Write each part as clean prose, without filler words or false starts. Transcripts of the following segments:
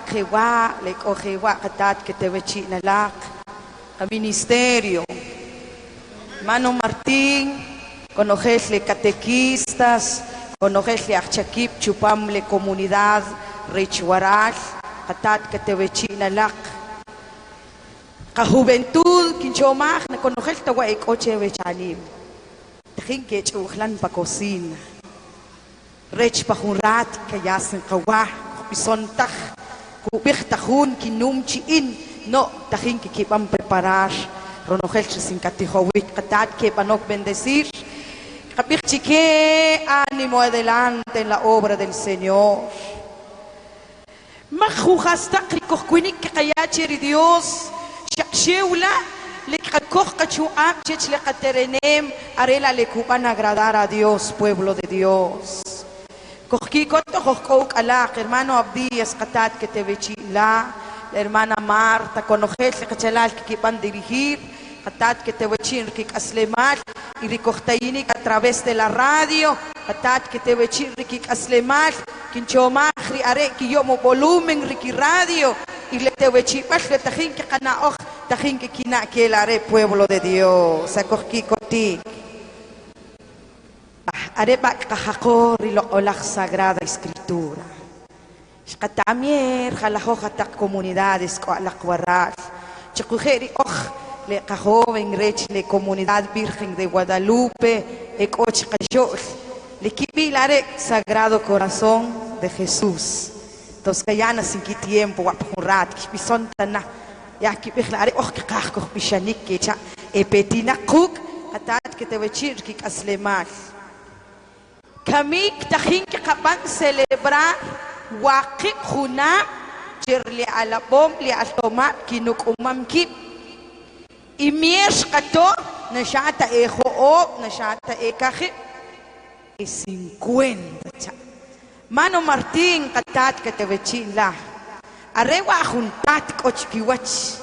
jewa, le jewa katat que te vechi nalak, a ministerio. Hermano Martín, conocerle catequistas, conocerle achakip chupamle comunidad Richuaral, katat que te vechi nalak. Ka juventud kinchomach na conocer tawa ekoche vechalim. Thin que chuhlan pa cocina. Rech pa hurat kayasin kawa, pisontach, kubich tahun kinum chiin, no, tahin que kipan preparar, ronogel sin catijowit, katat que panok bendecir. Kapich chique, ánimo adelante en la obra del Señor. Majuhasta krikokuinik kayachiri Dios, sheula. Le arela le cupan agradar a Dios, pueblo de Dios. Hermano Abdías, Katat, que te vechila, la hermana Marta, conocer que quipan dirigir, Katat, que te vechin, que aslemal, y ricochtaini a través de la radio, Katat, que te vechin, que aslemal, quinchomachri, are, que yo mo volumen, Ricky radio, y le te vechipas, le tajin que canaoj. Tajin que quina que el are pueblo de Dios, acogi coti. Are ba kahakor y lo olah sagrada escritura. Shkatamier jalajoja ta comunidades ko ala cuaral. Chakujeri le joven rech le comunidad Virgen de Guadalupe e coch kajol. Le kipilare Sagrado Corazón de Jesús. Entonces kayana sin que tiempo wapurat kipisontana. Ya que beklare que kahko bishanik que cha epetina cook atat que te vechir que aslemal. Kamik tahin que kapan celebrar waqik huna jirli ala bom li altoma kinuk umamki. Y mies kato nashata ejo nashata ekaje y 50 cha. Mano Martín katat que te vechila. Arrewa juntat kochkiwach.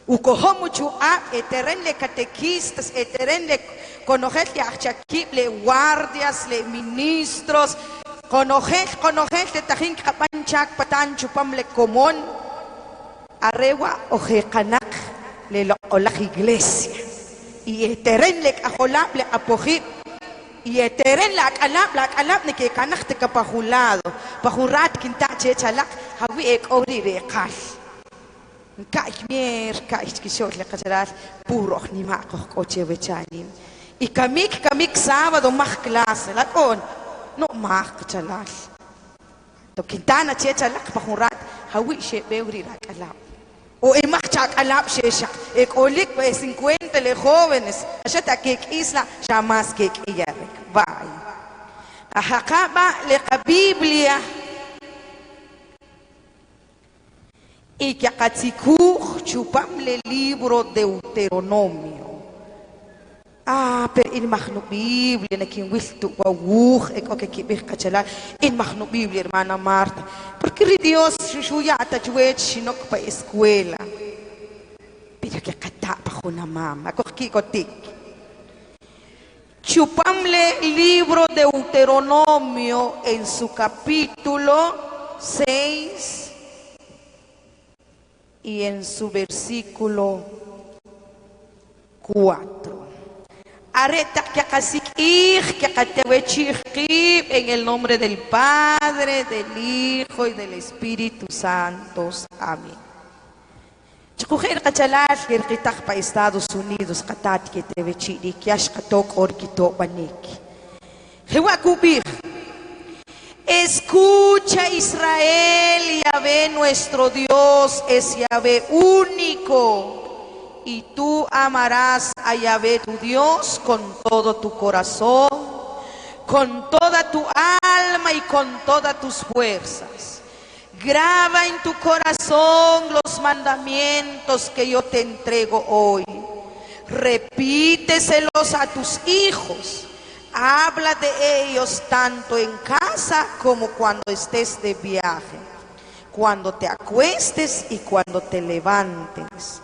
Ukohomu chua eteren le catequistas, eteren le conocer le achakip, le guardias, le ministros, conocer le tajin kapanchak patan chupam le común. Arrewa ojekanak le ola iglesia. Y eteren le ajolap le apojip. Y eteren la calap ne que canach te capajulado, pajurat quinta chechalak, hawi ek ori rekal. Kaikmier, kaiskishot le cacharal, puro ni maco coche vechanim. Y kamik sábado más clase, la con, no más cachalal. To quintana chechalak, pajurat, hawi she beuri la calap. O emachak alap shesha, ek olik 50 le jóvenes, ashata que isla, jamás que iyarek. Bye. Ajacaba la Biblia y que akatsiku chupam le libro de Deuteronomio. Pero in magno Biblia na quien wiltu wawuch ek que kibir kachala in magno Biblia hermana Marta. Porque Dios shuya atajuet shinok pa escuela. Pero que kata pa juna mama, koki kotik. Chupamle libro de Deuteronomio en su capítulo 6 y en su versículo 4. Areta que casi en el nombre del Padre, del Hijo y del Espíritu Santo. Amén. Chukujer kachalas kirkitak pa Estados Unidos katat que te vechiri kiash katok or kito banik. Jewakubir. Escucha Israel, Yahvé nuestro Dios es Yahvé único. Y tú amarás a Yahvé tu Dios con todo tu corazón, con toda tu alma y con todas tus fuerzas. Graba en tu corazón los mandamientos que yo te entrego hoy. Repíteselos a tus hijos. Habla de ellos tanto en casa como cuando estés de viaje, cuando te acuestes y cuando te levantes.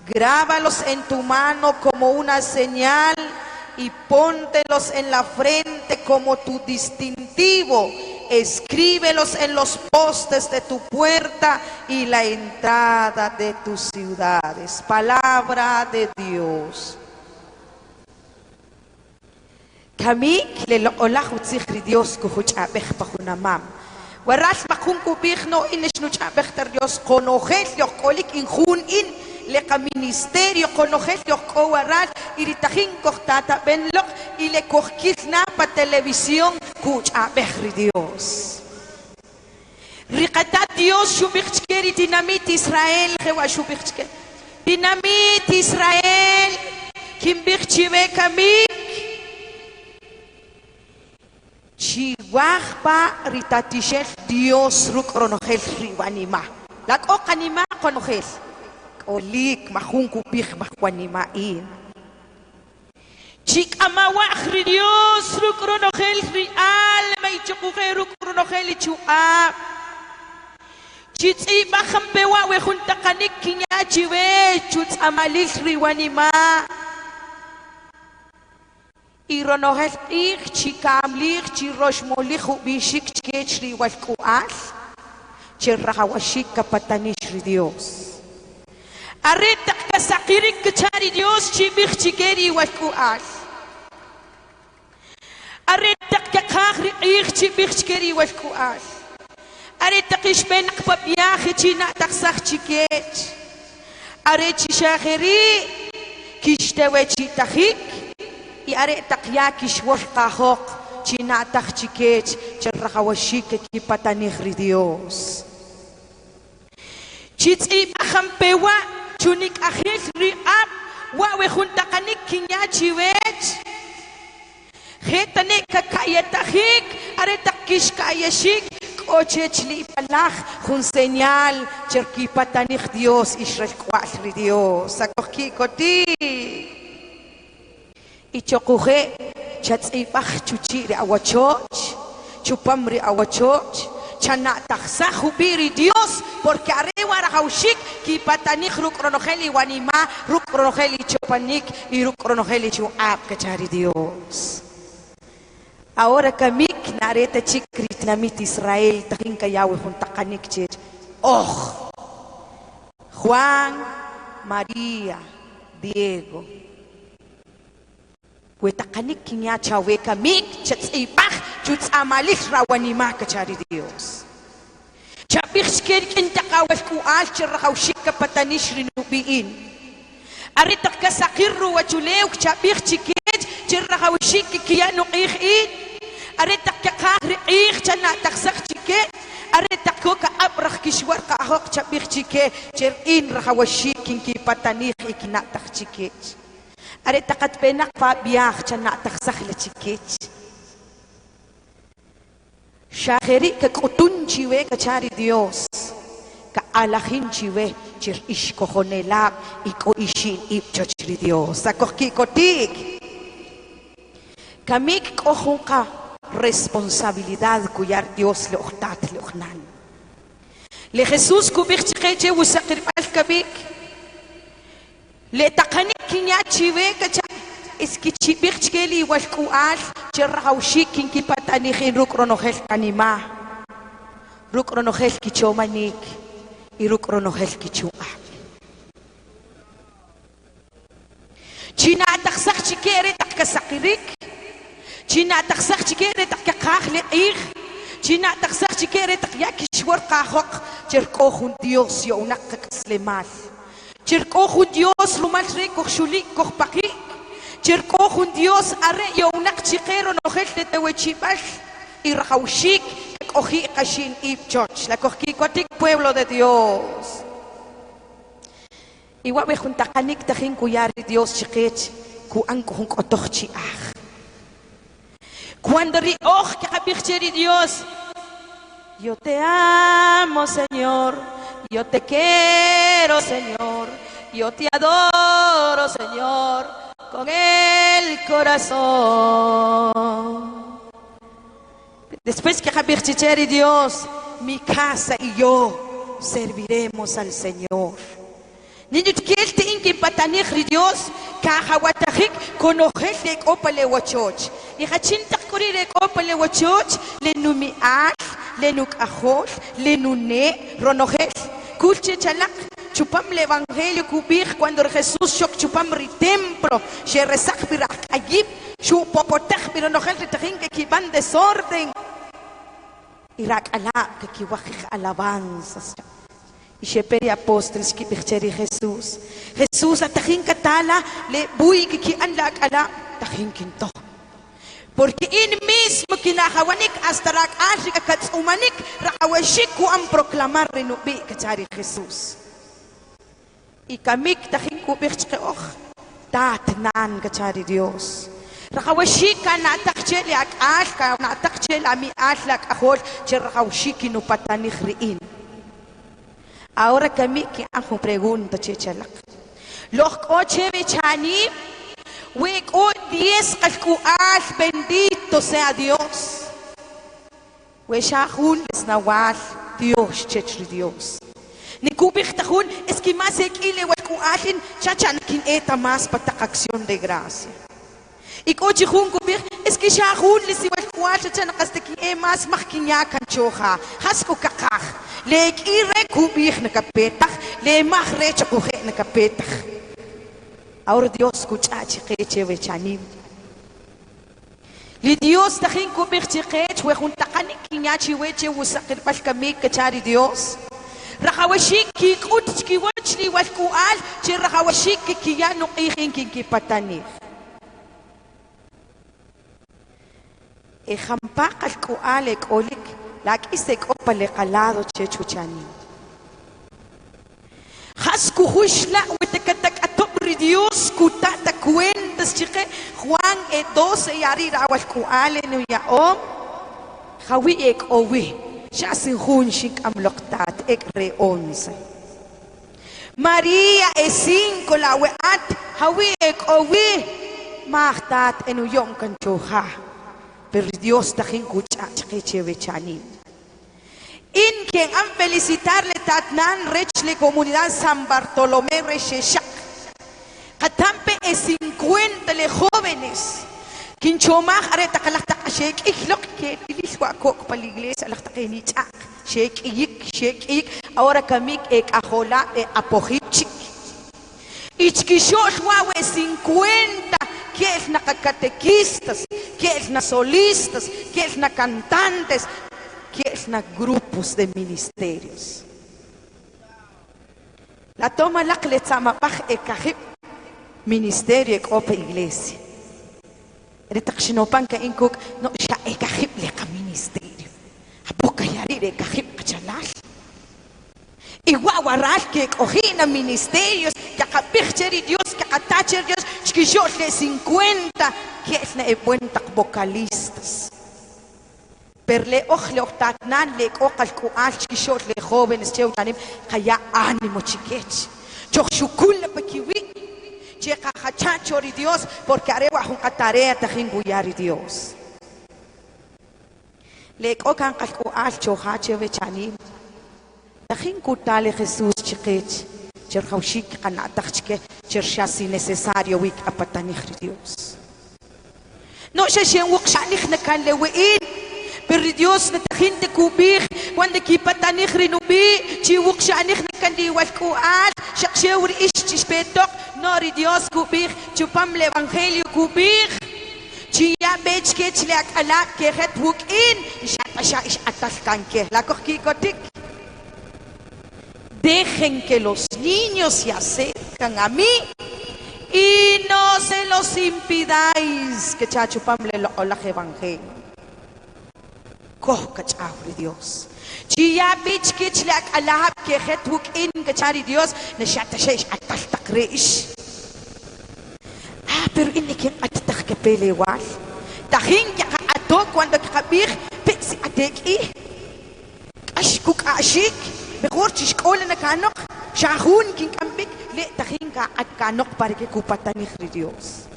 Grábalos en tu mano como una señal y póntelos en la frente como tu distintivo escríbelos en los postes de tu puerta y la entrada de tus ciudades. Palabra de Dios. Kami le olahu tsikhri Dios kuhucha bechpahunamam. Waras makunku bigno inishnucha bechter Dios konogel yokolik injun in le ministerio konogel yokowaral iritahin kohtata benlok y le kohkizna pa televisión kucha bechri Dios. Riqatat Dios shubichkeri dinamit Israel hewa shubichke. Dinamit Israel kimbichchive kami Chihuahua ritatishel Dios rukronogel riwanima. Lak o kanima konogel. Olik mahunku bih mahwanima in. Chik amawah ri Dios rukronogel ri alma y chukuge rukronogel y chuab. Chitsi bahampewa we juntakanik kinya chiwe chuts amalil riwanima. Ironogel ik chikam lik chirosh molich bishik chkechri walkual chirrahawashik kapatanish ri Dios. Arretak kasakirik kachari Dios chibich chikeri walkual. Arretak kakahri ik chibich chkeri walkual. Arretak ishbenak pabiyahe china taksach chikech. Arret chishaheri kishtewe chitahik. Y are takyaki shwashkahok china takchikech cherrahawashik kipatanih Dios. Chitsi bahampewa chunik ahil riab wa we juntakanik kinyachiwech. Hetane kakayatahik are takish kayashik kochech li palach jun señal cherkipatanih Dios Israel kwal Dios. Sakoki koti. Y chokuje chatzipach chuchiri awachoch chupamri awachoch chana taxahubiri Dios porque arriba rahaushik ki patanik rukronogeli wanima rukronogeli chupanik y rukronogeli chuap kachari Dios. Ahora kamik nareta chikrit namit Israel takin kayawe juntakanik chich. Oh, Juan, María, Diego. Wetakanik kinya chawe kamik chatsipach chuts amalik rawanima kachari Dios. Chabich kerik intakawal kual chirrahawshik kapatanish rinubiin. Aritak kasakirru wachulew chabich chikej chirrahawshik kiyano ihin. Aritak kakahri ih chana taksak chike. Aritak koka abrah kishwar kahok chabich chike chirin rahawashik kinkipatanih ikinatak chikej. Are takat penak pa biyak chana taksah la chikech. Shaheri ka kutun chiwe kachari Dios. Ka alahin chiwe chir ishkohonelak iko ishin ipchochri Dios. Sakoki kotik. Kamik kohon ka responsabilidad kuyar Dios le ochtat le ochnan. Le Jesús kubik chikeche usakir al kabik. Le takanik kinya chiwe kacha iski chibik chkeli walkual chirrahawshik kinkipatanih rukronogel kanima rukronogel kichomanik y rukronogel kichua china taksach chikere takkasakirik china taksach chikere takkakahli ih china taksach chikere takyakishwar kahok chirkohun Dios yonak kakaslemal Chirkohun Dios rumalre kohshulik kohpaki. Chirkohun Dios are yonak chikero nogel de tewechipash y rahaushik kohi kashin ipchoch. La kohkikotik pueblo de Dios. Iwa me juntakanik tahin kuyari Dios chikech ku angkohun kotochi ah. Cuando ri oh que kapicheri Dios. Yo te amo, Señor. Yo te quiero, Señor. Yo te adoro, Señor, con el corazón. Después que Javier Dios, mi casa y yo serviremos al Señor. Niño te inki patanich Dios, kahawatajik konojek opale wachoch. y hachinta corire copa le wachoch le numial le nukajol le nune ronojel kulche chalak chupam el evangelio kubir cuando Jesús shok chupam ri templo she resak birak ayib chupopotech pero nojel ritajin que kiban desorden irak ala que kiwajij alabanzas y she peri apóstoles que bicheri Jesús atajin katala le bui que ki anlak ala tajin kinto porque in mismo kinahawanik hasta rak ashik katsumanik rakawashik ku ang proclamar renubi kachari Jesús y kamik tajin kubich keoch tatnan kachari Dios rakawashik ka natakchel ak ash ka natakchel ami ash lak ahol che rakawashik inupatanih riin. Ahora kamik ki ako pregunta chechalak lok oche bechani Wek o 10 kalkual, bendito sea Dios. We shahun es nawal Dios, chechri Dios. Ni kubik tahun es que más ekile walkualin chachan kin eta más patak acción de gracia. Y kochi hun kubik es que shahun les walkual chachan kasteki e más makinya kanchoha. Hasko kakah. Le ikire kubik na kapetah, le mahre chakuhe na kapetah. Ahora Dios escucha chiqueche vechanim. Li Dios tajin kubich chiquech we juntakani kinyachi weche usakir palkamik kachari Dios. Rahawashik ki kutchki wachli walkual chi rahawashik ki kiyano qihin kinkipatani. E jampak alkual ekolik lak isek opale qalado chechuchani. Hasku hushla wetekatak Dios kutata cuentas chique Juan 12 yari rawal kuale no yaom hawi ek owi shasin hun shik amloktat ek re 11 María 5 la weat hawi ek owi mahtat enu yom kanchoha pero Dios tajin kucha chique chevechani in quien han felicitarle tatnan rechle comunidad San Bartolomé resheshak Katampe es 50 jóvenes. Kinchomah areta kalaktak shake iklok que iliswa kok para la iglesia laktak ni chak shake ik ahora kamik ek ahola e apohichik. Ichkishos wawe 50 que es na catequistas, que es na solistas, que es na cantantes, que es na grupos de ministerios. La toma la kletzamapach ekahip ministerio ekopa iglesia. Retakshinopan ka inkuk no siya ekahip leka ministerio. Apoka yari ekahip kachalal. Iguawaral que ekojina ministerios, kakapikcheri Dios, kakatacher Dios, chkishos le 50, que es na ebuentak vocalistas. Perle ojle octatnan le okal kual chkishos le jóvenes cheuchanim, kaya ánimo chikech. Chokshukul le pekiwi. Checa hachachori Dios porque haré bajo tarea tajinguyari Dios. Le okan kalku alcho hache vechani. Tajingutale Jesús chiquech. Cherhaushik kanatachke chershasi necesario wik apatanich Dios. No se shen wukshanik na kanlewin. Pero Dios na tajinte kubich cuando kipatanich rinubi chi wukshanik na kanliwal kual shakshewri ishchishpetok. Nori Dios kubich chupam el evangelio kubich chia bech ke chleak ala ke het wuk in isha ish atalkanke la kochkikotik. Dejen que los niños se acercan a mí y no se los impidáis que chachupam el evangelio. Koh kachahri Dios. Chia bech ke chleak ala ke het wuk in que chari Dios ne shatashish ataltakreish. Pero ini quien atak que pelear. Tahin ya ato cuando kabir pexi ateki. Ashkuk ashik. Mejor chishkola na kanok. Shahun king kambik le tahin ka at kanok para que kupatani Dios.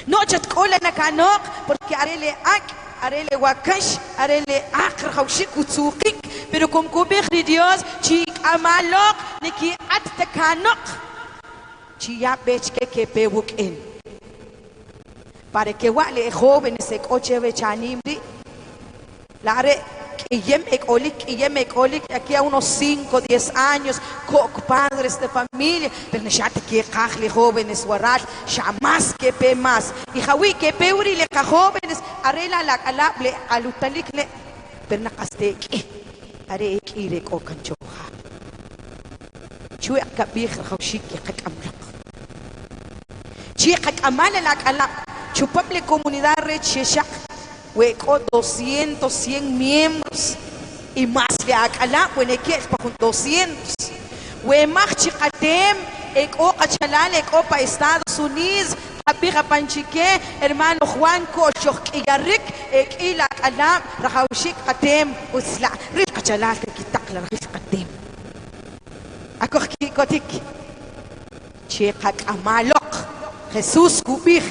No chatkola na kanok porque arele arele wakash, arele akr hawshik utsukik. Pero con kubir Dios chik amalok niki at takanok. Chia bech ke pewuk in. para que wale jóvenes se coche bechanimri lare Yemek aquí a unos 5, 10 años, padres de familia, pero no que cajle jóvenes, guaral, jamás que pe más. Y jawi que peuri le jóvenes, arela la calable, alutalikle, pero no caste que, are ire ko canchoja. Chue kabir haushik que kakamlak. Chie kamala la calab, chupable comunidad recheshak. Hueco 200, 100 miembros y más le acala, bueno, que es para 200. Huemach chicatem, eco cachalale, eco para Estados Unidos, apija panchique, hermano Juan Cocho, y Yarrik, y la acala, rajaushik catem, usla, rich cachalale, quitakla, rich catem. Acoki cotic, checak amalok, Jesús cubir,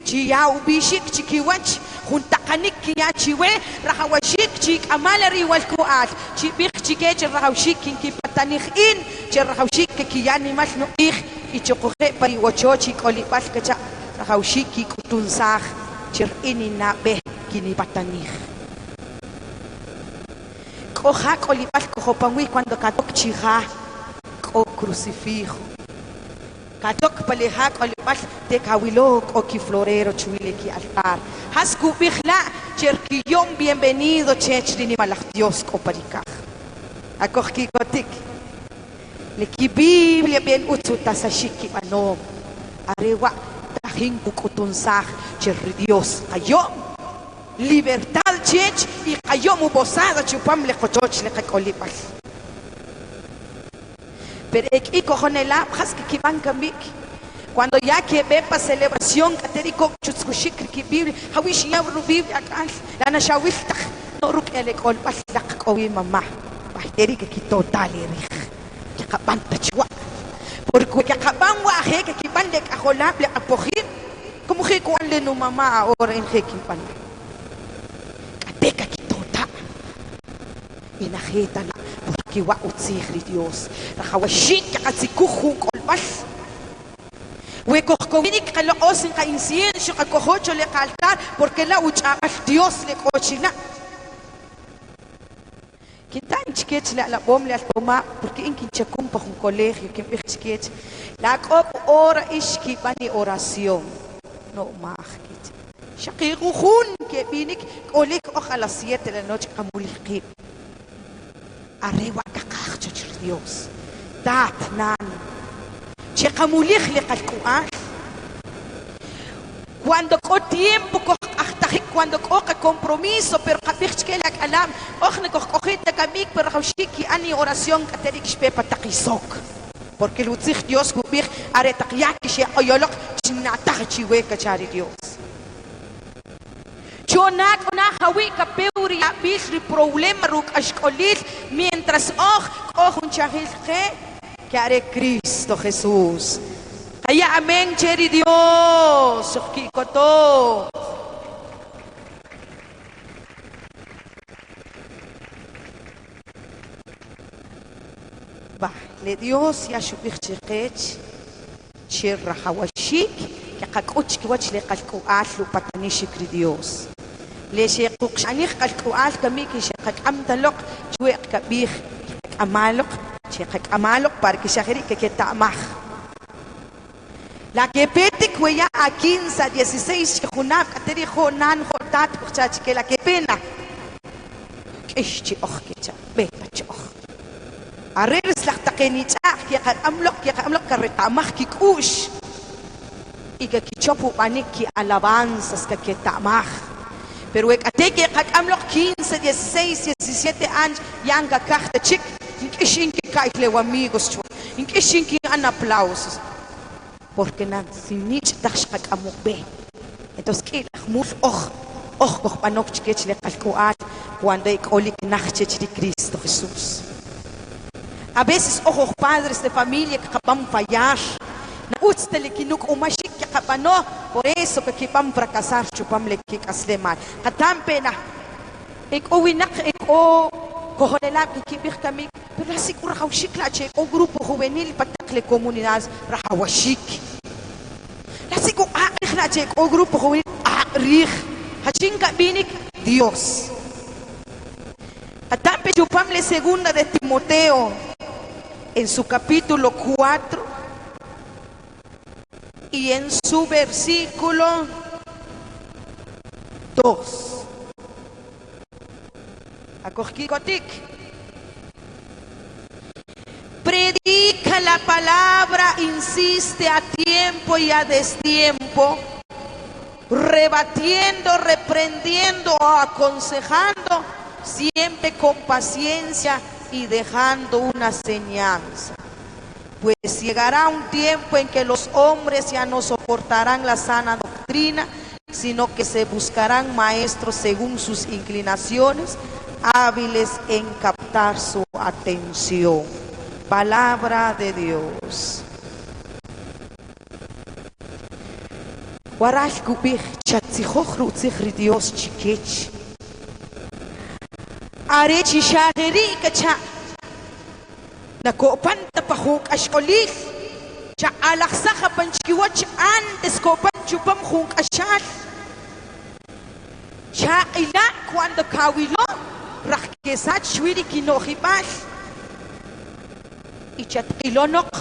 chia ubishik, chiquiwach. Junta kanik kia chiwe rahawashik chik amalari wal kuat chibik chike rahawashik ki patanik in rahawashik kia ni mas no ich y chokohe pari wachochi kolipal kacha rahawashik ki kutunsah chir inina be kini patanik koha kolipal kohopangui cuando katok chiha ko crucifijo katok palehak kolipal te kawilok o ki florero chuile ki altar Haskubihla, cherquillón, bienvenido, chechrini malach Dios coparicaj. Acoquikotik. Leki Biblia bien utsutasashiki anom. Arewa, tajin kukutunsaj, cherri Dios, ayom. Libertad, chech, y ayom ubosada, chupam le cochoch le cacolipal. Pero aquí cojonela, haskikiban kambik. Cuando ya que vepa celebración, caterico, chuskushik, que Biblia, hawish ya Biblia, la nashawista, no ruk elecol, paslak, owi mamá, bahteri que quitó tali, que acaban tachua. Porque que acaban waje, que kipan de cajolable a pojir, como que cuando no mamá ahora en jequipan. Cateca quitó ta. Y la jeta, porque wa utzigri Dios, la hawashik, katsikuju, colpas. Huecocovinik que lo osen ka incienso ka cojocho le altar porque la ucha al Dios le cochina. Quinta en chiquech la bomle al toma porque en quinchacum pa un colegio que en chiquech la cop ora iski bani oración no magit. Shaqirujun que vinik olik a las 7 de la noche kamuliqib. Arriba kakach Dios. Dat nan cuando con tiempo cuando coge compromiso pero que la calam ogne cogete camik pero haushiki ani oración caterik shpepa takisok porque lo zich Dios kubir aretakyaki she oyolok chinatachi weka chari Dios Chonak na hawi ka peuri abisri problema ruk ashkolil mientras un chahil que haré Cristo Jesús. Kaya amén, cheri Dios. Kikoto. Va, le Dios ya shubich chekech, cherra hawashik, que kakuch kiwach le kalkual lu patanish kri Dios. Le shekuk shanih kalkual kamiki shekak amtalok, chuek kabih amalok. Chekak amalok para que se que tamaj. La que pete cuya a 15, 16, junab, cateri jonan, jotat, puchach, que la que pena. Kishchi ochkicha, beta choch. Arreres la takenich, que amlok, carretamaj, kikush. Y que kichopu paniki alabanzas, que tamaj. Pero que amlok 15, 16, 17 años, yanga kachta chik. Inkishin que caile amigos chua, inkishin que han aplausos, porque nan sin nich tachak amukbe. Entonces que la mus panok chikech le calcuat cuando ikolik nachech de Cristo Jesús. A veces padres de familia que kapam fallar, na utstele kinuk umashik que kapano, por eso que kipam fracasar chupam le kikasleman. Katam pena, ikowinak cojonelab que kibir kami. Pero así que rahawshik la che o grupo juvenil patakle comunidades rahawashik. Así que la che o grupo juvenil rij hachinka binik Dios. Atampe chupamle segunda de Timoteo en su capítulo 4 y en su versículo 2. Akohkikotik. Predica la palabra, insiste a tiempo y a destiempo, rebatiendo, reprendiendo o aconsejando, siempre con paciencia y dejando una enseñanza. Pues llegará un tiempo en que los hombres ya no soportarán la sana doctrina, sino que se buscarán maestros según sus inclinaciones, hábiles en captar su atención. Palabra de Dios. Warash kubich chatzijochru tzihri Dios chikech. Are chishageri kacha. Nakopan tapahuk ashkolil. Cha alaksaha panchkiwach antes kopan chupam hunk ashal. Cha ila cuando kawilo rakesat shwiri kinohibal. Y chatilonok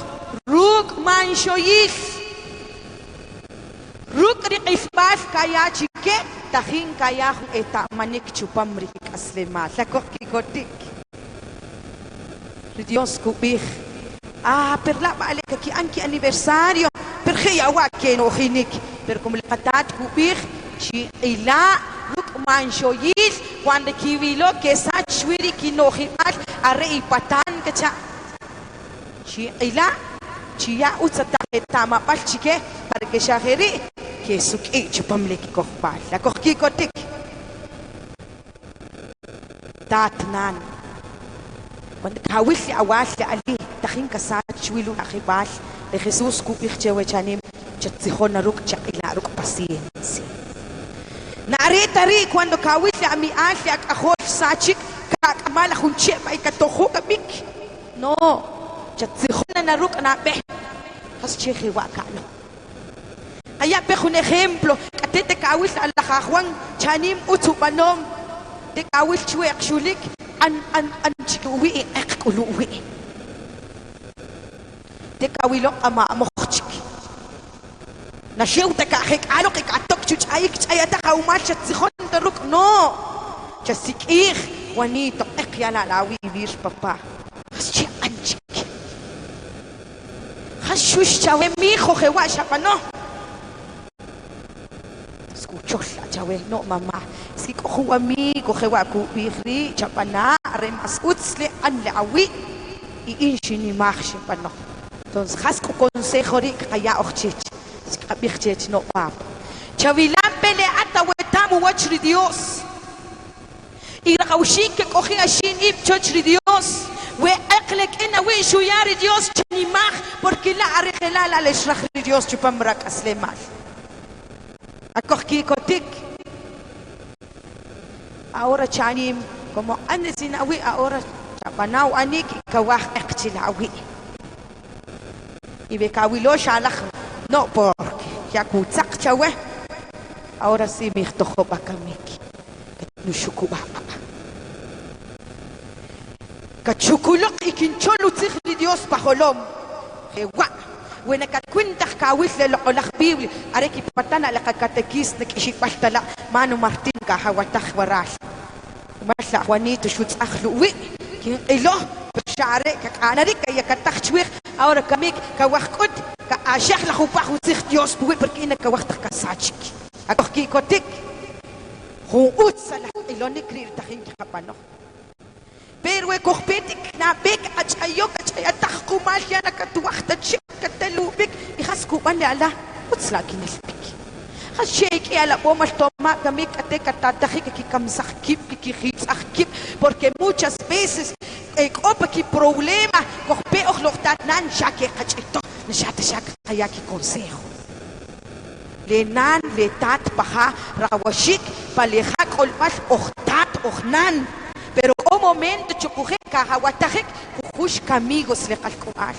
ruk manshoyil ruk riqifbal kaya chike tahin kaya eta manik chupam rik aslema lakokikotik Dios kubih perla vale que anki aniversario per khia wa keno khinik per como qatat kubih chi ila ruk manshoyil cuando kiwilo que sa chwiri kinohibal are ipatan kacha ila chia utsata tama palchike para que shageri que suki chupamle ki kokpal la kokki kotik tatnan cuando kawil awal ali takhin kasat chwilu akhibal de Jesus kubich chewe chanim chatsikhona ruk chaqila ruk paciencia nare tari cuando kawil ami alfi ak akhol sachik ka kamala khunche mai katohu kamik no chatsikhona na ruk na be has cheji wakalo aya pe un ejemplo katete kawil ala Juan chanim utupanom de kawil chwe akshulik an chikuwi ekuluwi de kawilo ama mochik na shewta ka hek alo ke katok chuchayik chayata kawmal chatsikhona ruk no chasikir wanito ekyala lawi vir papa has chi anchik hashush chawe mi hijo jewa shapano escuchó la chawe no mamá si cojo amigo jewa ku bihri chapana remas utsle an lawi y inshini mach shapano entonces has ku consejo ri kaya ochich bihchech no pap chawilan pele atawetamu wachri Dios y rakawshin que coge ashin ib chochri Dios we eklek ina we shuyari Dios chanimach porque la argelala le shrahri Dios chupamrak aslemal akohki kotik ahora chanim como antes inawi ahora chapanau anik kawah ekchilawi y bekawilo shalach no porque ya kutsak chawe ahora sí mi tojo bakamiki nushukuba kachukulok ikincholo tzihli Dios pajolom jewa wena katkwintaj kawil le olaj biblia areki patana la catequis de kishipaltala mano Martín kahawataj waral masla Juanito shutzajlu wi kin ilo share kakanari kayakataj chwig ahora kamik kawajkut ka ashakh la khupaj tzih Dios wi porque ina kawajtaj kasachik akohki kotik hu utsala iloni krir tajin kapano pero ekohpetik na bek achayok achayataj kumal yana katuwajta chik katalubik ihaskuban ala utsla kinelpik hashek ala bomal toma kamik ate katatajik kikamsakip kikitsakip porque muchas veces opa ki problema kohpe okhloqtat nan shake qachito nishata shak kayaki consejo lenan letat paha rawashik palehak olmal ohtat ohnan pero un momento chukuje kahawatajik kuhush kamigos le qalkual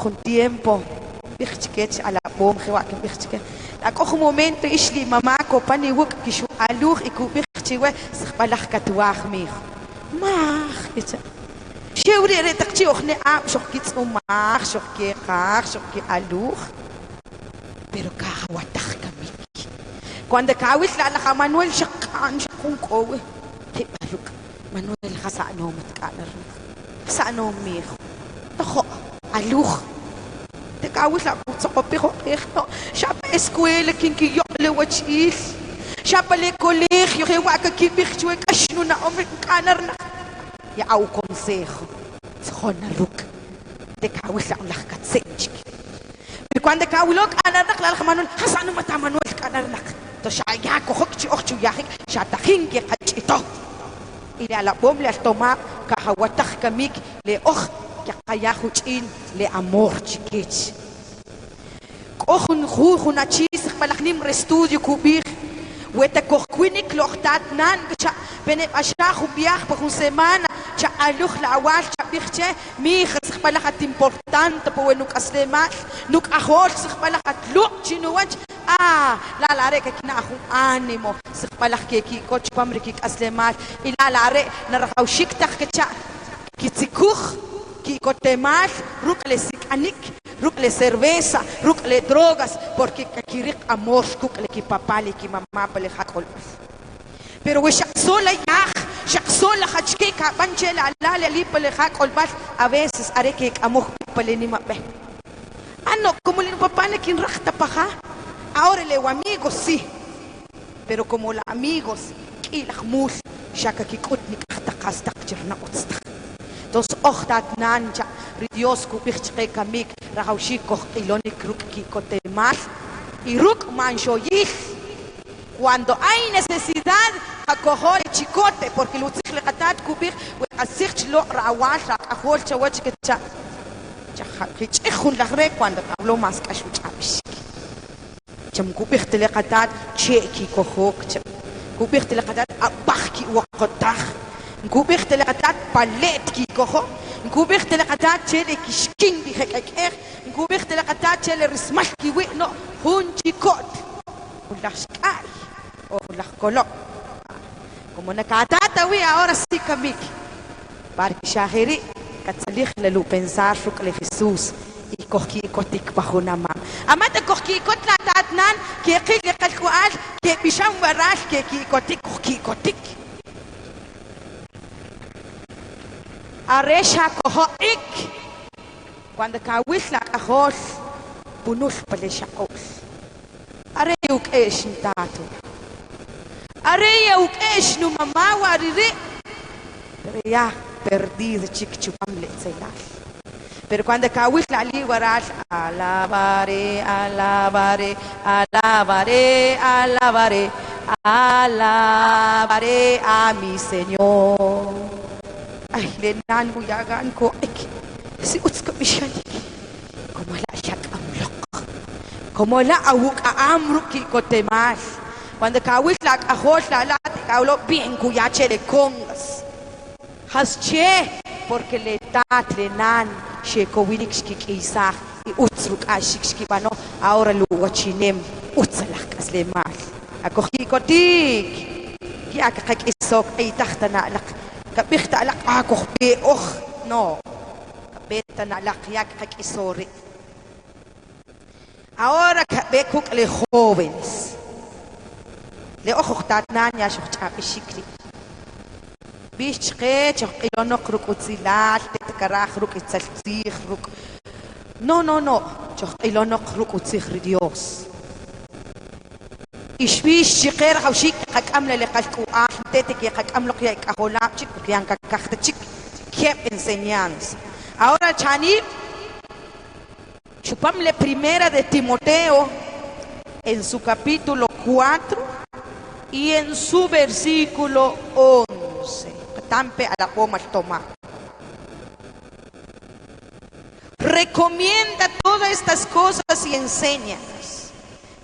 con tiempo bichkech ala bom khiwa ke bichke ako momento ishli mama ko pani wuk kishu aluh iku bichchiwe sikhbalakh katwakh mi mach itsa shewri re takchi okhne a shokits umach shokki khakh shokki aluh pero kahawatakh kami cuando kawis la ka Manuel shakan shakun kowe te baluk Manuel khasano matkanar khasano mi takho aluh te kawis la putsopi ko no siya pa eskwela kinkiyo lewachil siya pa le colegio hewa ka kibichwe kashno na omer kanar na ya au consejo khona ruk te kawis la lakat senchik cuando kawilok ananak la Manuel khasano mata Manuel kanar nak to siya ya ko hokchi okchu yahik siya tahin ki kachito ila la bom le toma kahawatak kamik le kaya huchin le amor chikich kokhun khu na chis balaknim restudio kubir weta kokwinik lochtat nan cha bene asha khubiach pa semana cha aluh la awal cha bikhche mi khas balakat importante po wenuk aslemat nuk ahol sikh balakat lu chinuwach la lare ke kinahu animo sikh balak ke ki coach pamriki aslemat ila lare narahaw shiktak ke cha kitsikukh que cotemal, rucle sicanik, rucle cerveza, rucle drogas, porque kakirik amor, kucle ki papali ki mamá pale hakol. Pero we sola yah, sola hachke ka banchela alale ali pale hakol bas, a veces are que amor pale ni mabe. No, como le papá le kin rakta paja, ahora le amigos sí, pero como la amigos, kilahmus, shaka ki kutnik hasta cherna utsta. Entonces, ochtat nancha, Dios kubichke kamik, rahaushiko ilonik ruk kikotemal, y ruk manchoyih. Cuando hay necesidad, acojo el chicote, porque lo tzikle katat kubich, asich lo rawal, ahol chawach que cha, chahachihun lagre cuando hablo más kashuchabish. Cham kubich telekatat, cheki kohok, kubich telekatat abachki wakotach. Kubich telekatat palet ki koho, kubich telekatat chele kishking di hekek, kubich telekatat chele rismal ki no hunchi kot, ulashkai o ulashkolo. Como nakatatawi ahora sí kamik, para que shahiri katsalih lelu pensar shuk le Jesús y kohki kotik bahunama. Amata kohki kot la tatnan que qil qalqual que bisham warash que ki kotik kohki kotik. Aresha kohoik cuando kawis la kahos punus palesha os areyuk esh ntato areyuk esh no mama warire pero ya perdido chikchupam letzelal pero cuando kawis la li waral alabare alabare alabare alabare alabaré a mi Señor. Ay, lenan huyagan ko, si utska bishanik, como la shak amlok, como la awuk aamruk ki kotemas, cuando kawis la ahos la late kaulo bien kuyache le kongas, hasche porque le tat lenan she kowilik shkik isah y utsruk ashik shkibano ahora lu wachinem utsalak aslemal, akohi kotik, ya kakak isok ay tahtana lak. Kapit alak ako no kapit na alak yak kakisori. Ahora kabekuk le jóvenes le ojo tatnan ya shuk chapishikri bishke chok ilonok ruk utzilat tetkarach ruk itzaltzich ruk no chok ilonok ruk utzich Dios ishwish chiqer hawshik qakamla le qalku tetek yaqamlo qya kaholap chik qyan kakta chik kep enseñanza. Ahora chani chupamle primera de Timoteo en su capítulo 4 y en su versículo 11. Tampe a la poma toma. Recomienda todas estas cosas y enséñalas.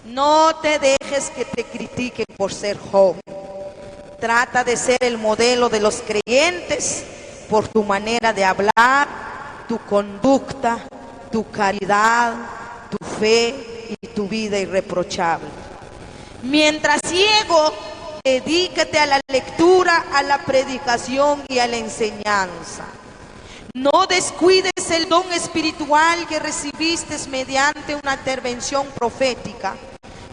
No te dejes que te critiquen por ser joven. Trata de ser el modelo de los creyentes por tu manera de hablar, tu conducta, tu caridad, tu fe y tu vida irreprochable. Mientras ciego, dedícate a la lectura, a la predicación y a la enseñanza. No descuides el don espiritual que recibiste mediante una intervención profética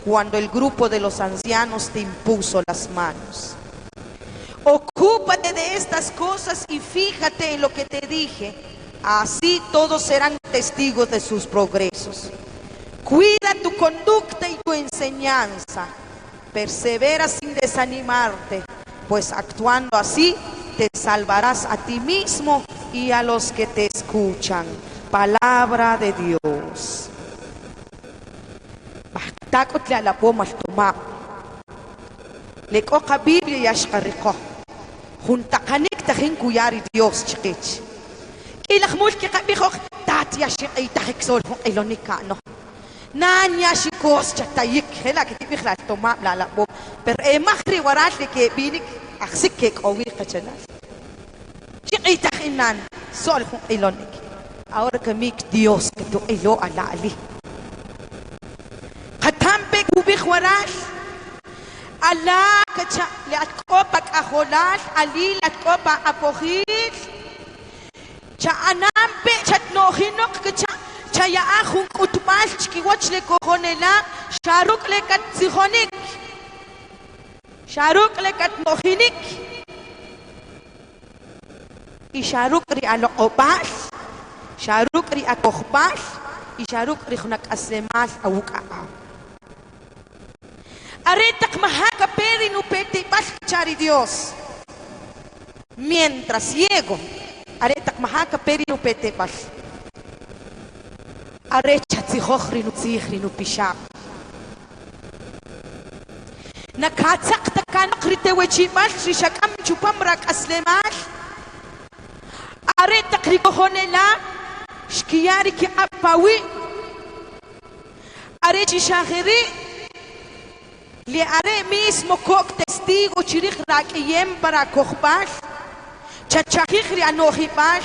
cuando el grupo de los ancianos te impuso las manos. Ocúpate de estas cosas y fíjate en lo que te dije. Así todos serán testigos de sus progresos. Cuida tu conducta y tu enseñanza. Persevera sin desanimarte, pues actuando así te salvarás a ti mismo y a los que te escuchan. Palabra de Dios. Takot le ala pomal toma. Le coca Biblia y ashqariqo. Junta kanik tahin kuyari Dios chiquich. Ilak mulki kabiqo tat ya shiqi tahik sol ilonikano. Nanya shikos chatayik hela que tibikla toma la bo. Per mahri warat le que binik aksik ke qawi qachala. Shiqi tahinan sol ilonik. Ahora que mik Dios que tu ilo ala ali. Hatampe kubik warat. Allah kacha le atkopa kaholal ali atkopa apohil. Cha anampe chat nohinok kacha chaya ahun utmal chkiwach le kohonela sharuk le kat sihonik sharuk le kat nohinik y sharuk ri alokopal sharuk ri akohpal y sharuk ri hunak aslemal awuka. Aretak mahaka peri no pete chari Dios. Mientras ciego, aretak mahaka peri no pete pas. Arecha tsihokhri no pishab. Nakatsak takanakri te wechimal shakam chupamrak aslemal. Aretak rikohonela shkiyari ki apawi. Arechi shahiri. Le haré mismo kok testigo chirich rakiyem para kohbal chachajich anohibal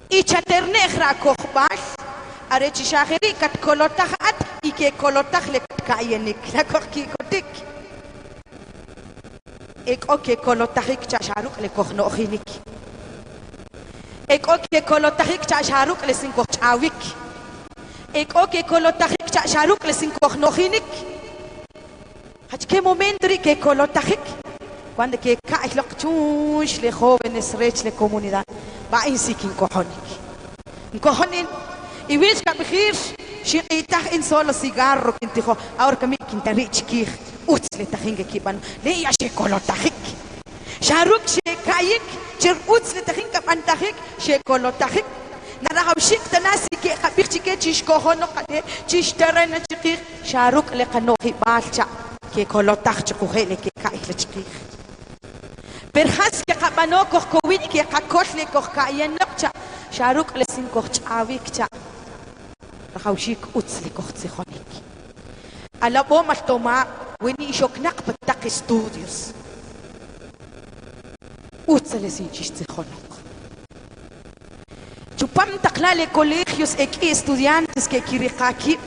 y chaternejra kohbal haré chishajeri kat kolotahat y que kolotaj le kayenik la kohkikotik ek oke kolotajik chasharuk le kohnohinik ek oke kolotajik chasharuk le sinkoh chawik ek oke kolotajik sharuk le cinco nohinik. ¿Hach qué momento ri que colotajik? Cuando que cae lo chush le jóvenes rech le comunidad va en sikin cojonik. Cojonin y ves que bigir shiqitah en solo cigarro que dijo ahora que mi quinta rich kir uts le tajin que kiban le ya she colotajik. Sharuk she kayik chir uts le tajin que pantajik she colotajik. نراهم شيك تناسي كي خبير شيك تيش كهونو قدي تيش ترى نشقيق شاروك لقنوه بالشا كي كلو تخش كوهين كي كايل شقيق برخاص كي قبانو كوه كوين كي قاكوش لي كوه كاين نقشا شاروك لسين كوه تعاويك شا راهم شيك أوتس لي كوه تسيخونيك على بوم التوما ويني يشوك نقبة تاقي ستوديوس أوتس لسين تيش تسيخونيك Chupam taklale colegios ek estudiantes que kirikaki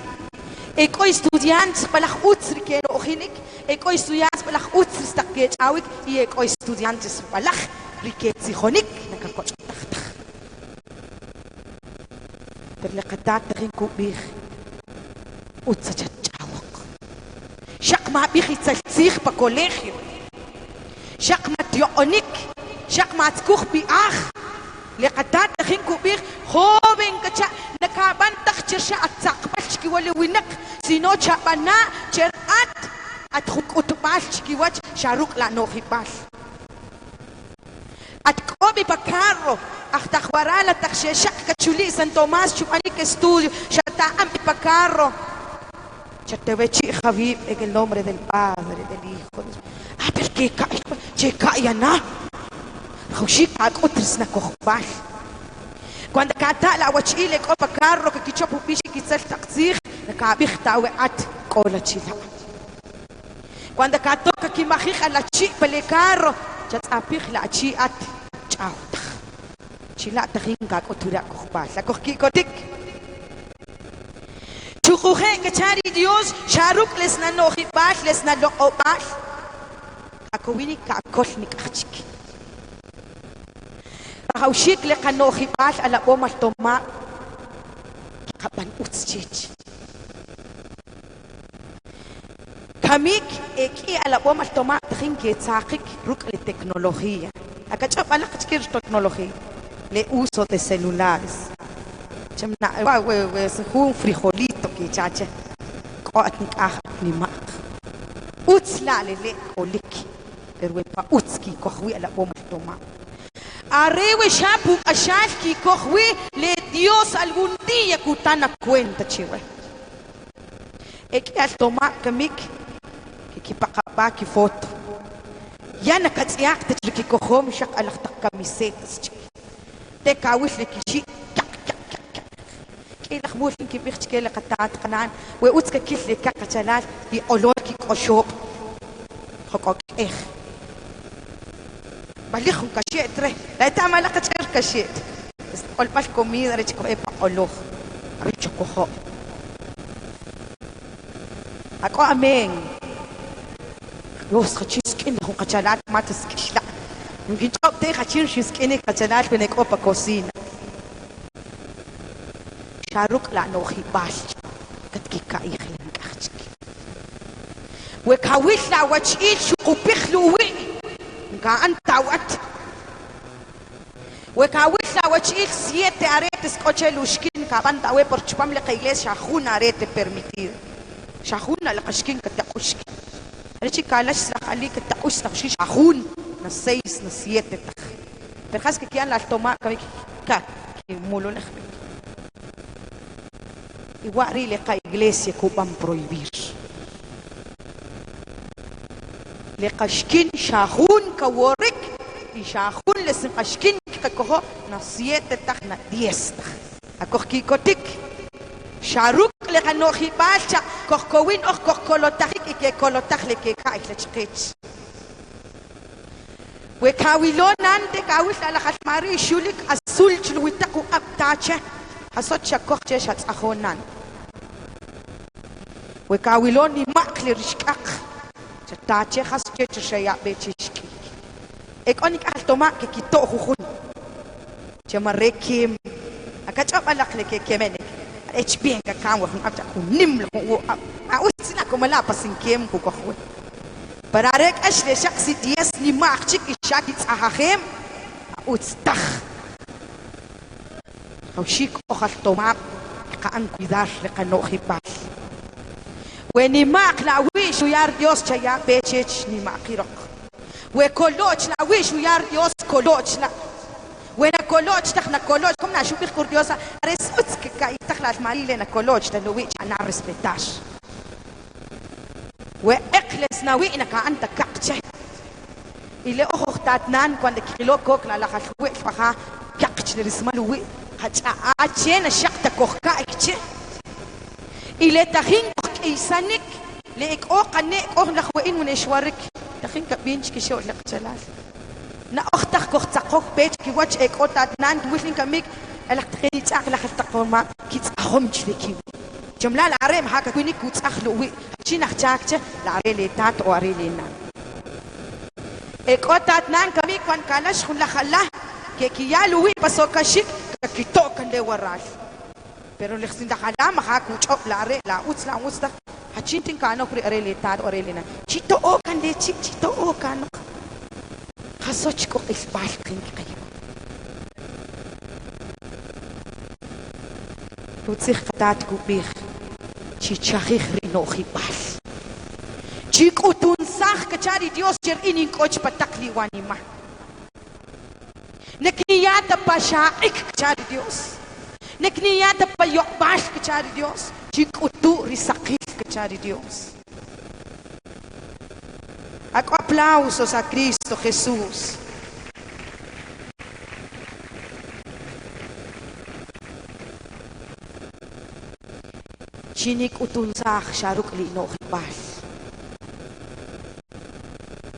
ek estudiantes para utri que no ohinik ek estudiantes para utri stakket awik y ek estudiantes para riket sihonik nakakoch taktak per le qatat rin kubih utsa chawak shaq ma bihi tsaltsig pa colegio shaq ma tionik shaq ma tkuh bi akh لقطات دخين كبير خوبين كتشا نكابان تخشرشا أتساقبالشكي ولي وينك سينو تشابانا جرأت أتخوك أتبالشكي وات شاروك لا نوخي باش أتكوبي بكارو أختخورا لا تخشيشا كتشولي سان توماس شوانيك استوديو شتا أمبي بكارو شتويتشي خبيب en el nombre del Padre, del Hijo perché che caia cuando cata la guachile copa carro que quichopo pichi quizás taxir la cabija at cola chila cuando cato que imagina la chipa le carro ya apig la chi at chao chila tajinga cotura copa la coquikotik Chukuje que chari Dios, Sharuk les na nojibal, les na loobal. Akowini ka akolnik achik. Rahaushik le kanojibal ala omal toma. Kapan utschich. Kamik eki ala omal toma trin que tzakik ruk le tecnología. Akachap ala kachkir tecnología. Le uso de celulares. Chamna we un frijolito que chacha. Koatnik ah ni mak. Utsla le olik. Pero pa utski kohwi ala omal toma. Arrewe shapu ashalki kohwi le Dios algún día kutana cuenta chiwe. Eki al toma kamik ki pakapa ki foto. Ya nakatsiak te ki kohom shak alaktak kamisetas chik. Te kawish le kishi. Kila khmul ki bikh kila qatat qanan we utska kif le kakachalal bi olor ki koshop. Khokok Balijun cachet, la etama la cachet cachet. Ol pas comida, rechico epa oloh, rechico ho. Ako ameng. Los cachiskin, ho cachalat matas kishla. Nungin chop te cachir shiskin cachalat penek opa cocina. Sharuk la nohi bash. Katkika ikhlen kachki. We kawish la wach ich kupikhluwi. Gaan tawat. Wekawitla wachil 7 aretes coche lushkin kaban tawe por chupam le iglesia shahuna arete permitido. Shahuna la kashkin ka taqushki. Rechi kalash la khali ka taqush la shish shahun na 6 na 7 tak. Perjas que kian la toma ka ki mulo le khmi. Iguari le ka iglesia ko van prohibir. Le kashkin shahun ka worik y shahun le sin kashkin ka koho na 7 tak na 10 tak. Akoh ki kotik sharuk le kanohi bacha kohkowin och kohkolotak ke kolotak le ke ka itlechkech. We kawilonan de kawil ala khatmari shulik azul chluitaku aptache hasot shakoche shat ahonan. We kawilon ni makli rishkak tache has cheche shaya bechishki. Ek onik altoma ke kito hukhun. Chama rekim. Akachop alak le ke kemenek. HB ka kanwa khun apta kunim lo. Ausila komala pasinkem ku kohwe. Pararek ashle shaksi dies ni makchik ishakit ahakhem. Utstakh. Hawshik okhaltoma kaan cuidar le kanohi pas. When mak la wish we are Dios chaya bechech ni makirok. We koloch la wish we are Dios koloch la. When a koloch tak na koloch kom na shubik kur Dios resputs ke kai tak la marile na koloch ta wich ana respetash. We ekles na wi na ka anta kakche. Ile okhtat nan kwanda kilo kok la la khwe faha kakche rismalu wi hacha achena shakta kokka ikche. Ile tahin isanik le ik o qane o lakhwain mun ishwarik takhin ka binch ki shol laqtalal na okhtakh ko tsaqok page ki watch ek o tatnan wifin kamik alaq tkhili tsaq la khaltaqoma ki tsahom chviki jumla la arem haka kuni ku tsakhlu wi china khchakche la arele tat o arele na ek o tatnan kamik wan kalash khun la khalla ke ki yalu wi pasokashik ki tokan de waral. Pero le xinda khala ma ku chop la re la utsla usta hachintin kana kuri arele tad orele na chito o kan de chito o kan hasoch ko isbal kin kayo utsich khatat ku bir chichakh ri no khibal chik utun sakh kachari Dios cher inin koch patakli wanima nekniyata pashaik kachari Dios. Nekniyata pa yokbash kachari Dios. Chikutu risakif kachari Dios. Ako aplausos a Cristo Jesús. Chinik utunsak sharuk li no khibal.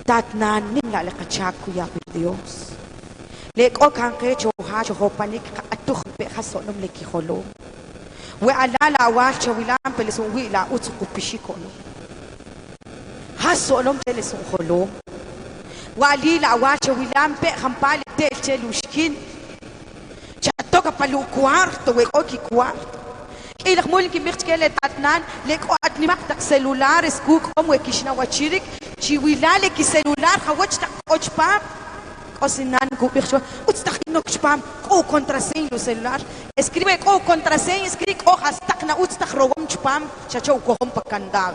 Tatnan nim la lekachak kuya Dios. Lek o kan ke choha choho panik atukh be khasonom leki kholo. وعلى لا واش ويلام بلسون ويلا أتسقو بشيكونو هاسو لهم بلسون خلوم وعلي لا واش ويلام بخم بالي تلوشكين شاتوكا بالو كوارتو ويكوكي كوارتو إلى خمول كي بيختك اللي تعتنان لك أدني مقتك سلولار سكوك أم وكيشنا وتشيرك شي ويلا لك سلولار خوش تقوش بام أصلاً كوب بيختوا وتستخدمه كشبام أو كونتراسين لو سلولار اسكريبه أو كونتراسين اسكريك أو هستخنا وتستخروهم كشبام شاشو كوهم بكندال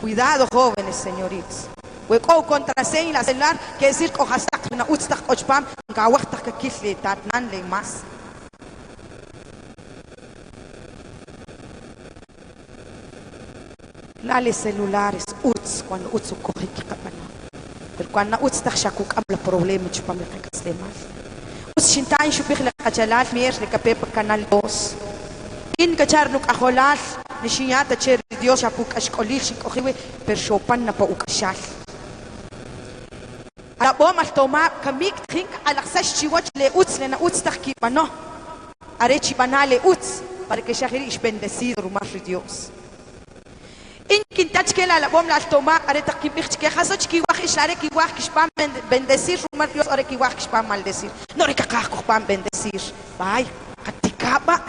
cuidado jóvenes señoritas ويكو contraseña la celular que decir que hasta na utstak ochpam nga waqtak ka kifli tatnan le mas lale celulares uts cuando utsu coge que kapana pero cuando utstak shakuk am la problema chpam le kasle mas us shintain shu bikh la qajalat mier le kapep canal 2 in kacharnuk akholal nishinyata cher Dios shakuk ashkolil shikohiwe per shopan na pa ukashal على بوم التوما كميك تخينك على خساش تشيوش لأوتس لنا أوتس تحكي بنا أريتشي بنا لأوتس بارك شاخري إيش بندسيد روماش ديوس إن كنت تشكيل على بوم التوما أريت تحكي بيختك خساش كي واخ إيش أريك واخ كيش بام بندسير روماش ديوس أريك واخ كيش بام مالدسير نوريك كاخ بام بندسير باي كتيكابا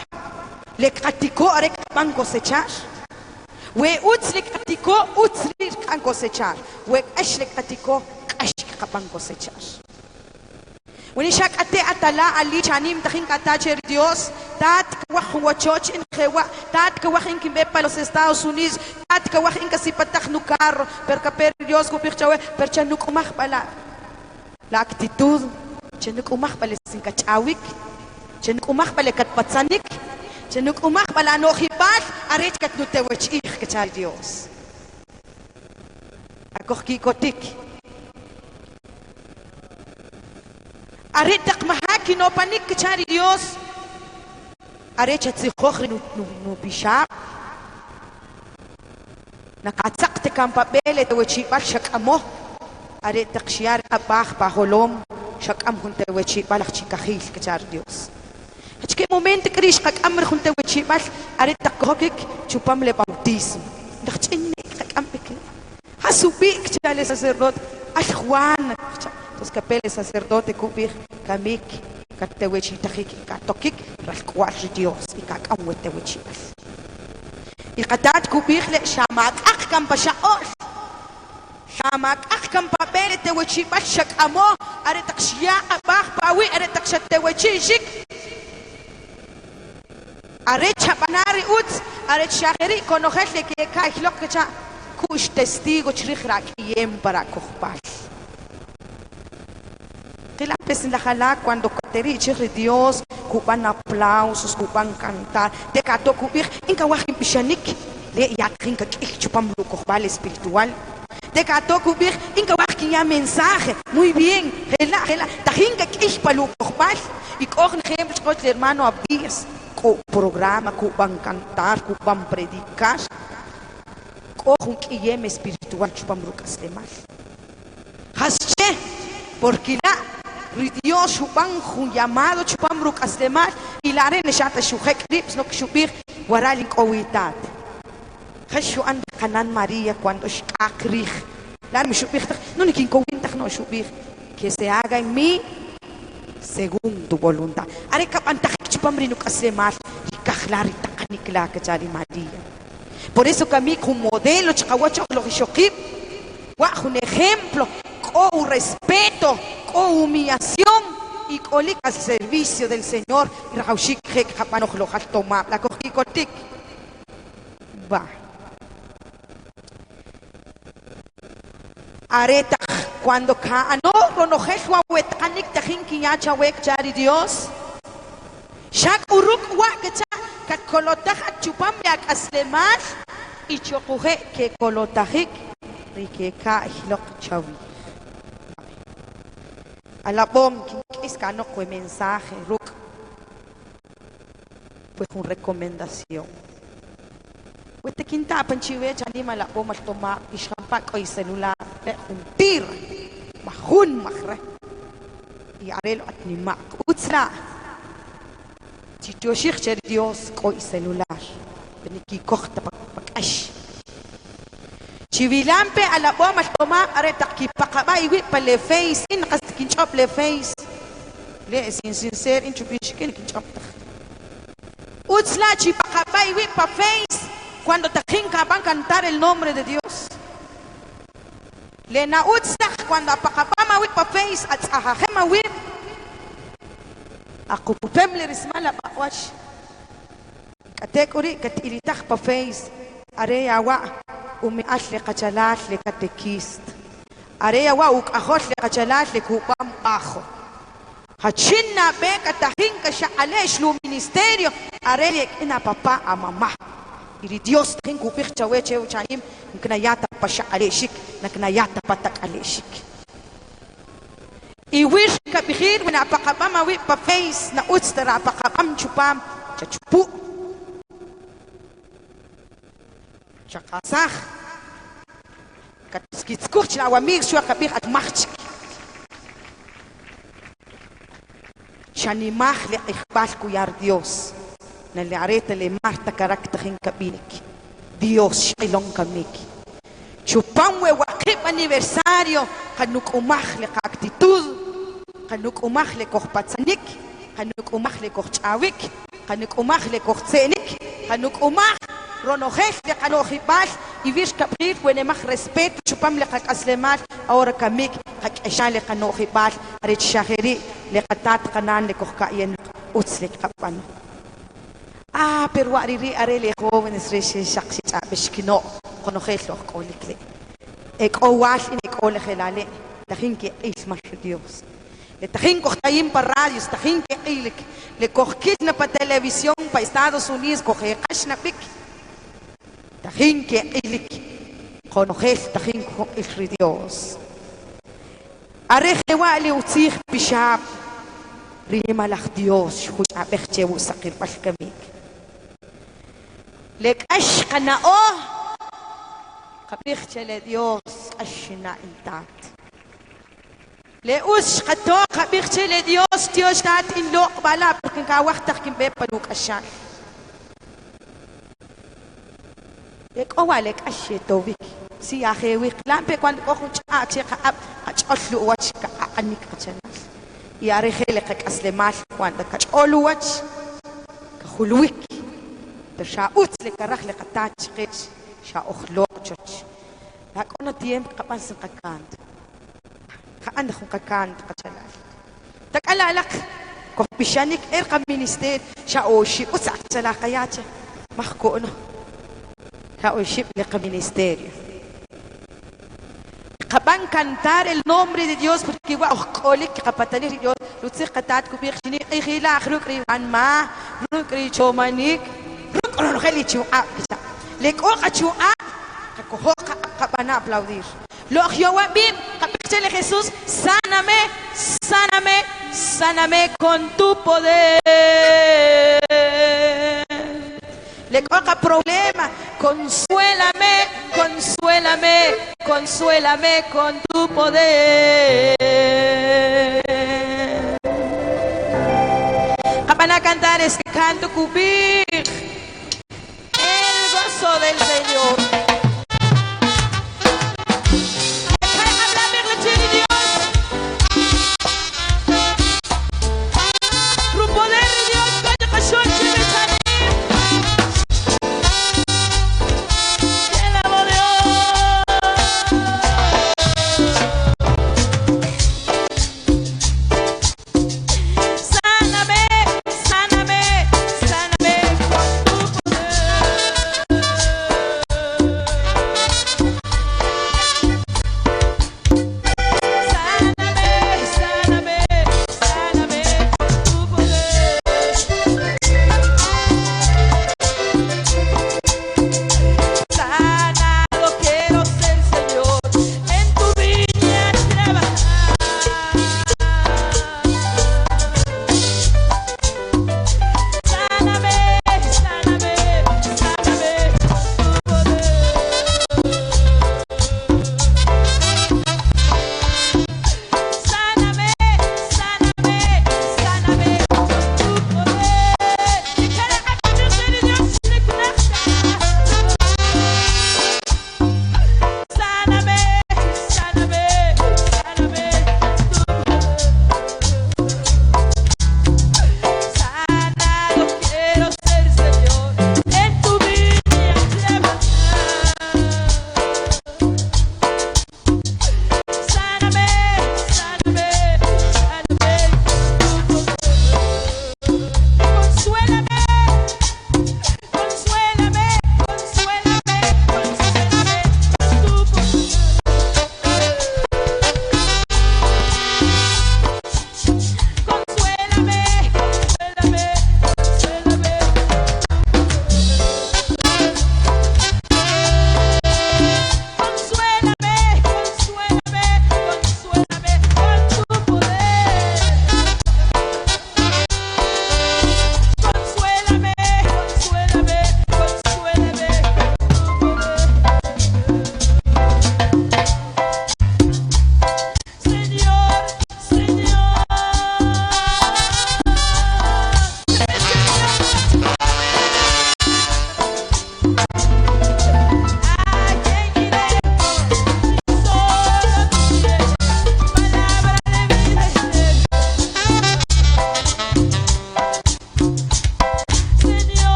لك كتيكو أريك بام كوسيتشار وأوتس لك كتيكو أوتس لك بام كوسيتشار وإيش لك كتيكو kapang cosechar. Winisha kate atala ali chanim tahin katacher Dios, tat kawah huachoch in kewa, tat kawah in kimbe para los Estados Unidos, tat kawah in kasipatach nu carro, per caper Dios kupirchawe, per chanuk umach pala. La actitud, chanuk umach pala sin kachawik, chanuk umach pala katpatsanik, chanuk umach pala no hipat, arech kat nutewech ich kachal Dios. Akoh kikotik. أريدك محاكي نو بانيك كشاري ديوس أريدك تسيخوخ نو بيشاب نقاطقت كم بابيلة توجي بالشك أمه أريدك شيار أباخ باهولوم شك أم كنت توجي بالخ شكاخيل كشاري ديوس هتشكي مومنت كريش كك أمر كنت توجي بال أريدك هوكك شوبام لباوتيسم دخت إني كك أم بك هسوبيك تجالي سازيرود أخوان Los capeles sacerdote kubir kamik katewechi tahik katokik raskwar Dios y kakamwetewechi y katat kubir le shamak akam pashaor shamak akam papel tewechi pashak amo are takshia abah pawi are takshatewechi shik are chapanari ut are shaheri konohetle que kai lokcha kush testigo chrikhrak yem para kohpal en la jala cuando cateri chirri Dios cuban aplausos cuban cantar de cato cubir en kawahim pishanik le yakrin ka chupam lu kohbal espiritual de cato cubir en kawahim ya mensaje muy bien hela tahin ka palu kohbal y cogen ejemplos con el hermano Abdías co programa cuban cantar cuban predicar cogen kiyem espiritual chupam lu kaslemal hasche porque la Dios chupang llamado chupam rukas de mar y la arena shata shujek lips no shubir waralin owitat. Jesús anda Canan María cuando shakrig. La me shubir no ni quien kowintach no shubir que se haga en mí según tu voluntad. Are kapantach chupam rinukas de mar y kajlari takanikla kachari María. Por eso que a mí como modelo chikawacho lo shokib wa un ejemplo con respeto con humillación y con el servicio del Señor. La cogí va. Areta cuando no ronojeshwa wetanik tajin kiyacha wek chari Dios. Shak uruk wakacha kakolotaja chupam yak aslemat y chokuje que kolotajik rikeka hilok chawi. A la bom que es cano fue mensaje ruk pues una recomendación este quinta panchive chanima la bom al tomar y champak y celular un tir mahun mahre y arelo at nimak utsla Si Tioshik Dios ko celular. Benikikohta pag-ash. Chivilampe ala boma toma aretak kipakaba iwi pa le face in kinchop le face. Le sincere in chupishikin kinchop ta. Utsla chipakaba iwi pa face cuando tajinka van cantar el nombre de Dios. Le na utsla cuando apakaba iwi pa face at ahahema iwi. Ako pupem le rismala pa wash. Katekuri kat ilitak pa face. Are yawa umiash le kachalat le katekist. Are yawa ukahosh le kachalat le kupam ajo. Hachinna be katahin ka siya alesh lu ministerio. Are yek ina papa a mama. Iri Dios tahin kupik chawe chew chahim. Nknayata pa siya aleshik. Naknayata pa tak aleshik. Iwish kabihir wina apakabam awi pa face na utstara apakabam chupam. Chachupu. Chakasach. Katskitskuch na wamig suya kabir at machik. Shanimach le ikhbal kuyar Dios. Na le areta le marta karakterin kabinik. Dios shilong kamik. Chupamwe wakip aniversario. Kanuk umach le actitud. Kanuk umach le kochpatsanik. Kanuk umach le kochawik. Kanuk umach le kochtsenik. Kanuk umach Ronojef le kanojibal y vish kaprit wene mach respeto chupam le kakaslemal ahora kamik kakesha le kanojibal arit shaheri le katat kanan le kohkayen uts le kapan. Pero ariri arele jóvenes reshe shakshi beshkino konojef lo kolikle. Ek owash in ek olegelale tahin ke ismar Dios. Le tahin kohtayim pa radios tahin ke ilik le kohkit na pa televisión pa Estados Unidos kohe kashna pik. Tahin que ilik conojel tahin con el Dios. Areje wali utzich bishab rimalach Dios huja bechche usakir balkamik. Lek ash kanao kabechche le Dios ashna intat. Le us kato kabechche le Dios tat in lo bala porque ka waqtak kim be paduk ashal. Lek owalek ashetovik si ahewik lampe cuando cojo chache kaap acholu wach ka anik kachanal y arejele ka aslemal cuando kacholu wach ka khulwik te shaut le karach le katach khich sha okhlo choch la kono tiempo kapas kakant ka and khon kakant kachanal takalalak ko pishanik ka minister sha oshi usak tsala kayache mahko no Ship le ministerio. Kaban cantar el nombre de Dios porque va okolik kapatani Dios lutsi qatat kubir chini khila akhrukri anma rukri chomanik rukro khali chua le ko qachua ko kabana aplaudir lo khiyawabim kapixele Jesús sáname sáname sáname con tu poder. Le coca problema, consuélame, consuélame, consuélame con tu poder. Van a cantar este canto cubir el gozo del Señor.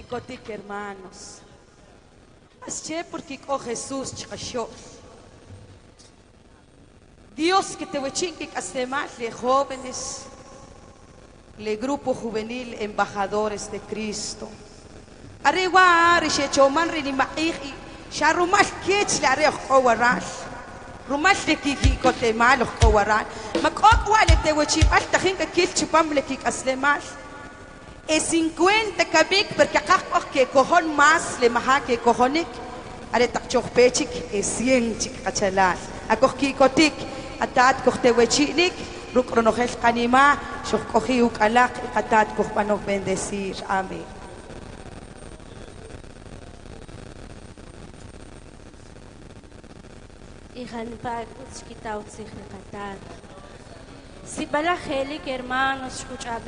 Quicotic, hermanos. Asche porque oh Jesús chicashol. Dios que te wechinque más le jóvenes, le grupo juvenil embajadores de Cristo. Arriba rishe choman rini maigi, sharumal kech la re owaral. Rumal de kiki kote malo owaral. Makok wale te wechipal tajinka kil chupam le kik aslemal. E 50 kabik porque kakok que cojon más le maha que cojonik. Are takchok pechik e 100 chik kachalal. Akok kikotik atat kok te wechinik. Rukronojel kanima, shok kohi ukalak atat kok panok bendecir. Amén. Hija quitao si balajeli que hermanos escucha